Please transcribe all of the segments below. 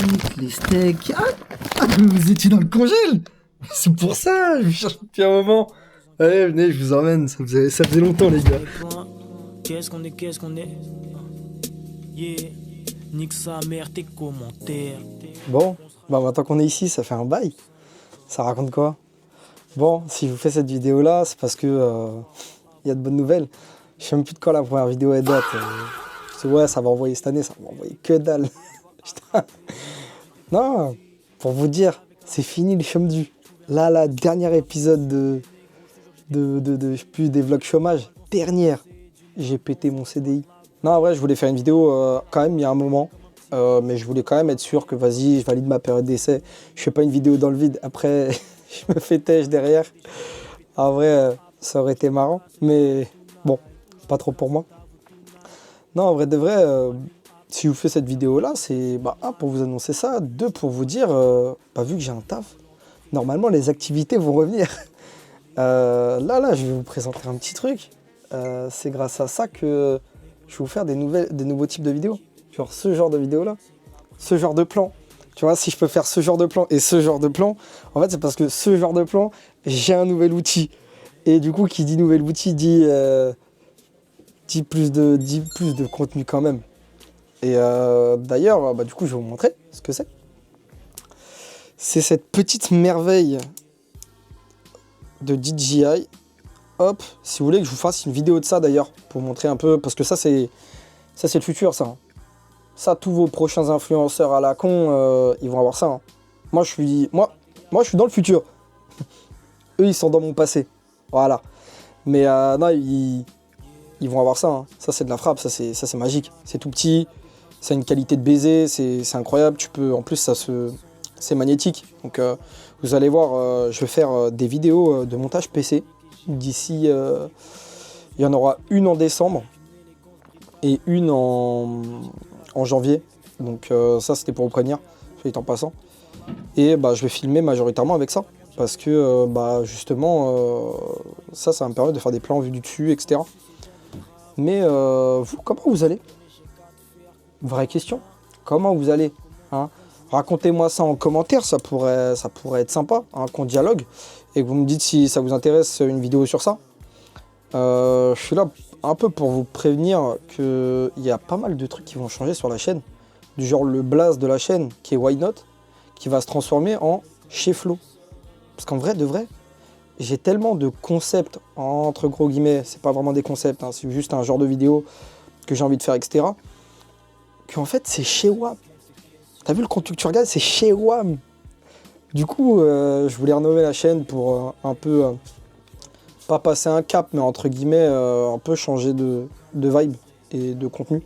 frites, les steaks. Vous étiez dans le congèle. C'est pour ça, je vous cherche depuis un moment. Allez, venez, je vous emmène. Ça faisait longtemps, les gars. Qu'est-ce qu'on est Yeah, nique sa mère, tes commentaires. Bon, bah maintenant qu'on est ici, ça fait un bail. Ça raconte quoi? Bon, si je vous fais cette vidéo-là, c'est parce que y a de bonnes nouvelles. Je sais même plus de quand la première vidéo est date. Ouais, ça va envoyer cette année, ça va envoyer que dalle. Putain. Non, pour vous dire, c'est fini le chômage. Là, la dernière épisode je sais plus, des vlogs chômage. Dernière. J'ai pété mon CDI. Non, en vrai, je voulais faire une vidéo quand même il y a un moment. Mais je voulais quand même être sûr que vas-y, je valide ma période d'essai. Je fais pas une vidéo dans le vide. Après, je me fais têche derrière. En vrai, ça aurait été marrant. Mais bon, pas trop pour moi. Non, en vrai de vrai, si je vous fais cette vidéo-là, c'est un, pour vous annoncer ça. Deux, pour vous dire, vu que j'ai un taf, normalement, les activités vont revenir. Là, je vais vous présenter un petit truc. C'est grâce à ça que je vais vous faire des nouveaux types de vidéos. Genre ce genre de vidéo-là. Ce genre de plan. Tu vois, si je peux faire ce genre de plan et ce genre de plan, en fait, c'est parce que ce genre de plan, j'ai un nouvel outil. Et du coup, qui dit nouvel outil dit plus de contenu quand même. Et d'ailleurs, du coup, je vais vous montrer ce que c'est. C'est cette petite merveille de DJI. Hop, si vous voulez que je vous fasse une vidéo de ça d'ailleurs, pour montrer un peu, parce que ça c'est le futur, ça. Ça, tous vos prochains influenceurs à la con, ils vont avoir ça. Hein. Moi, je suis dans le futur. Eux, ils sont dans mon passé. Voilà. Mais non, ils vont avoir ça. Hein. Ça, c'est de la frappe. Ça, c'est magique. C'est tout petit. Ça a une qualité de baiser. C'est incroyable. Tu peux, en plus, c'est magnétique. Donc, vous allez voir, je vais faire des vidéos de montage PC. D'ici, il y en aura une en décembre et une en janvier. Donc ça, c'était pour vous prévenir, soit dit en passant. Et je vais filmer majoritairement avec ça. Parce que justement, ça va me permettre de faire des plans vus du dessus, etc. Mais vous, comment vous allez? Vraie question. Comment vous allez, hein? Racontez-moi ça en commentaire, ça pourrait être sympa, hein, qu'on dialogue. Et que vous me dites si ça vous intéresse une vidéo sur ça. Je suis là un peu pour vous prévenir qu'il y a pas mal de trucs qui vont changer sur la chaîne. Du genre le blaze de la chaîne, qui est Why Not, qui va se transformer en Chez Flo. Parce qu'en vrai de vrai, j'ai tellement de concepts, entre gros guillemets, c'est pas vraiment des concepts, hein, c'est juste un genre de vidéo que j'ai envie de faire, etc. Qu'en fait, c'est chez WAM. T'as vu le contenu que tu regardes, c'est chez WAM. Du coup, je voulais renommer la chaîne pour un peu, pas passer un cap, mais entre guillemets, un peu changer de vibe et de contenu.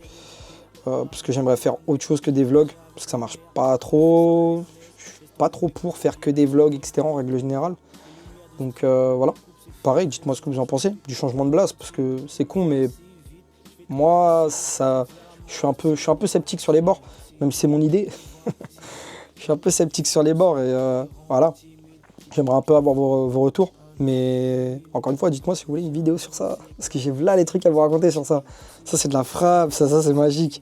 Parce que j'aimerais faire autre chose que des vlogs, parce que ça marche pas trop. Je suis pas trop pour faire que des vlogs, etc. en règle générale. Donc voilà. Pareil, dites-moi ce que vous en pensez du changement de blase, parce que c'est con, mais moi, je suis un peu sceptique sur les bords, même si c'est mon idée. Je suis un peu sceptique sur les bords et voilà. J'aimerais un peu avoir vos retours. Mais encore une fois, dites-moi si vous voulez une vidéo sur ça. Parce que j'ai là les trucs à vous raconter sur ça. Ça, c'est de la frappe, ça c'est magique.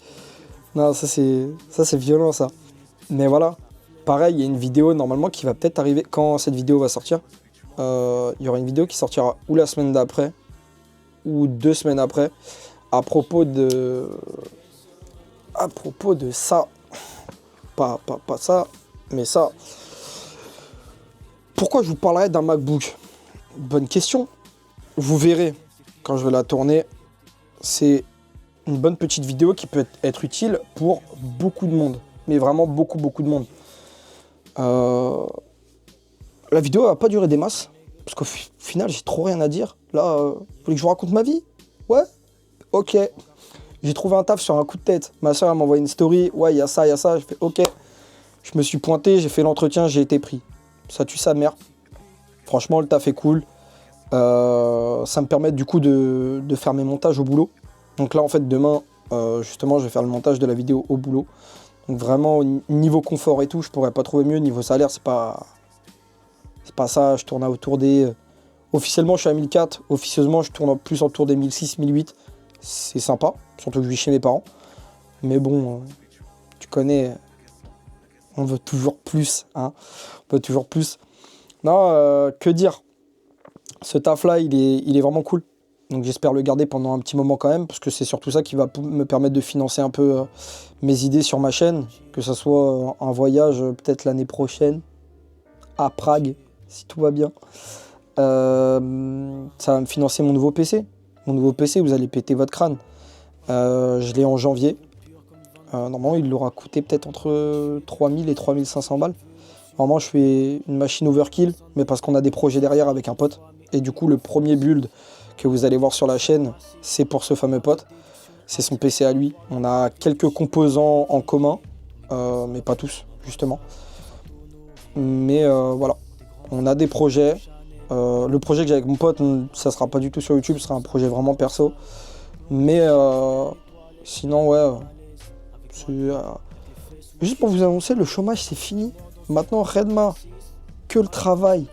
Non, ça c'est violent, ça. Mais voilà. Pareil, il y a une vidéo normalement qui va peut-être arriver quand cette vidéo va sortir. Il y aura une vidéo qui sortira ou la semaine d'après, ou 2 semaines après, à propos de ça. Pas ça, mais ça. Pourquoi je vous parlerai d'un MacBook? Bonne question. Vous verrez quand je vais la tourner. C'est une bonne petite vidéo qui peut être utile pour beaucoup de monde. Mais vraiment beaucoup de monde. La vidéo va pas durer des masses. Parce qu'au final, j'ai trop rien à dire. Là, vous voulez que je vous raconte ma vie? Ouais? Ok. J'ai trouvé un taf sur un coup de tête. Ma soeur m'a envoyé une story. Ouais, il y a ça. J'ai fait ok. Je me suis pointé, j'ai fait l'entretien, j'ai été pris. Ça tue sa mère. Franchement, le taf est cool. Ça me permet du coup de faire mes montages au boulot. Donc là, en fait, demain, justement, je vais faire le montage de la vidéo au boulot. Donc vraiment, niveau confort et tout, je pourrais pas trouver mieux. Niveau salaire, c'est pas ça. Je tourne autour des... Officiellement, je suis à 1004. Officieusement, je tourne plus autour des 1006, 1008. C'est sympa, surtout que je vis chez mes parents. Mais bon, tu connais On veut toujours plus, hein. On veut toujours plus. Non, que dire? Ce taf-là, il est vraiment cool. Donc j'espère le garder pendant un petit moment quand même, parce que c'est surtout ça qui va me permettre de financer un peu mes idées sur ma chaîne. Que ça soit un voyage peut-être l'année prochaine à Prague, si tout va bien. Ça va me financer mon nouveau PC. Mon nouveau PC, vous allez péter votre crâne. Je l'ai en janvier. Normalement, il l'aura coûté peut-être entre 3000 et 3500 balles. Normalement, je fais une machine overkill, mais parce qu'on a des projets derrière avec un pote. Et du coup, le premier build que vous allez voir sur la chaîne, c'est pour ce fameux pote. C'est son PC à lui. On a quelques composants en commun, mais pas tous, justement. Mais voilà, on a des projets. Le projet que j'ai avec mon pote, ça sera pas du tout sur YouTube, ce sera un projet vraiment perso. Mais sinon, ouais, juste pour vous annoncer, le chômage c'est fini. Maintenant, Redma, que le travail,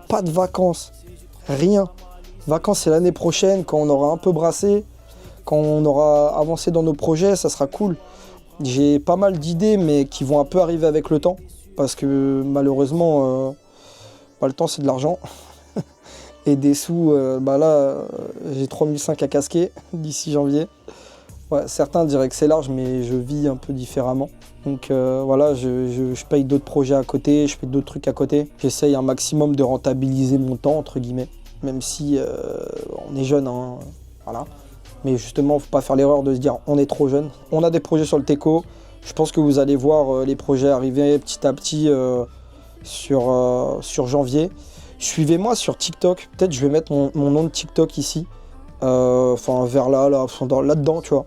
pas de vacances, rien. Vacances c'est l'année prochaine, quand on aura un peu brassé, quand on aura avancé dans nos projets, ça sera cool. J'ai pas mal d'idées, mais qui vont un peu arriver avec le temps, parce que malheureusement, le temps c'est de l'argent. Et des sous, j'ai 3005 à casquer d'ici janvier. Ouais, certains diraient que c'est large, mais je vis un peu différemment. Donc voilà, je paye d'autres projets à côté, je fais d'autres trucs à côté. J'essaye un maximum de rentabiliser mon temps, entre guillemets, même si on est jeune, hein, voilà. Mais justement, faut pas faire l'erreur de se dire on est trop jeune. On a des projets sur le Teco. Je pense que vous allez voir les projets arriver petit à petit sur janvier. Suivez-moi sur TikTok. Peut-être je vais mettre mon nom de TikTok ici. Enfin, vers là-dedans, tu vois.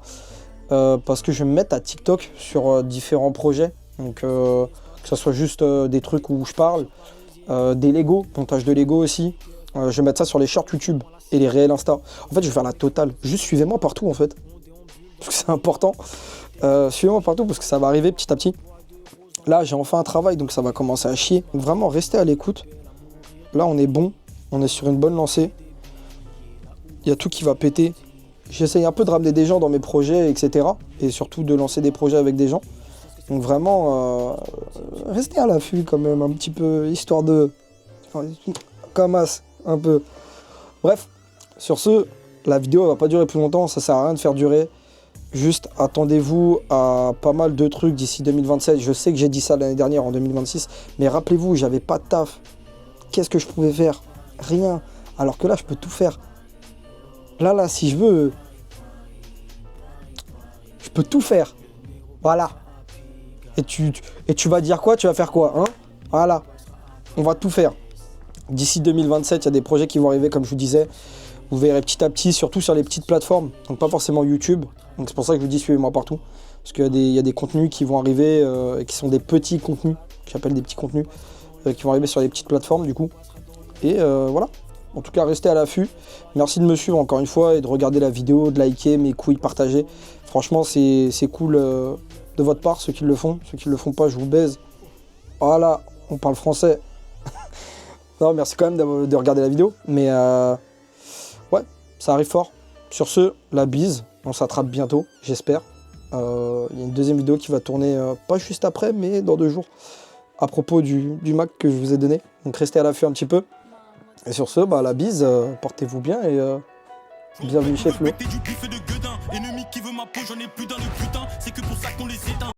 Parce que je vais me mettre à TikTok sur différents projets. Donc, que ce soit juste des trucs où je parle. Des Lego, montage de Lego aussi. Je vais mettre ça sur les shorts YouTube et les réels Insta. En fait, je vais faire la totale. Juste suivez-moi partout, en fait. Parce que c'est important. Suivez-moi partout parce que ça va arriver petit à petit. Là, j'ai enfin un travail, donc ça va commencer à chier. Donc, vraiment, restez à l'écoute. Là, on est bon. On est sur une bonne lancée. Il y a tout qui va péter. J'essaye un peu de ramener des gens dans mes projets, etc. Et surtout de lancer des projets avec des gens. Donc vraiment, restez à l'affût quand même, un petit peu, histoire de... Comme as, un peu. Bref, sur ce, la vidéo elle va pas durer plus longtemps, ça sert à rien de faire durer. Juste attendez-vous à pas mal de trucs d'ici 2027. Je sais que j'ai dit ça l'année dernière en 2026, mais rappelez-vous, j'avais pas de taf. Qu'est-ce que je pouvais faire? Rien. Alors que là, je peux tout faire. Là, si je veux, je peux tout faire. Voilà. Et tu vas dire quoi? Tu vas faire quoi, hein? Voilà. On va tout faire. D'ici 2027, il y a des projets qui vont arriver, comme je vous disais. Vous verrez petit à petit, surtout sur les petites plateformes. Donc pas forcément YouTube. Donc c'est pour ça que je vous dis suivez-moi partout. Parce qu'il y a des contenus qui vont arriver, et qui sont des petits contenus, que j'appelle des petits contenus, qui vont arriver sur les petites plateformes du coup. Et voilà. En tout cas, restez à l'affût. Merci de me suivre encore une fois et de regarder la vidéo, de liker, mes couilles, partager. Franchement, c'est cool de votre part, ceux qui le font. Ceux qui le font pas, je vous baise. Voilà, on parle français. Non, merci quand même de regarder la vidéo. Mais ouais, ça arrive fort. Sur ce, la bise. On s'attrape bientôt, j'espère. Il y a une deuxième vidéo qui va tourner, pas juste après, mais dans 2 jours. À propos du Mac que je vous ai donné. Donc restez à l'affût un petit peu. Et sur ce, la bise, portez-vous bien et bienvenue chez Flo.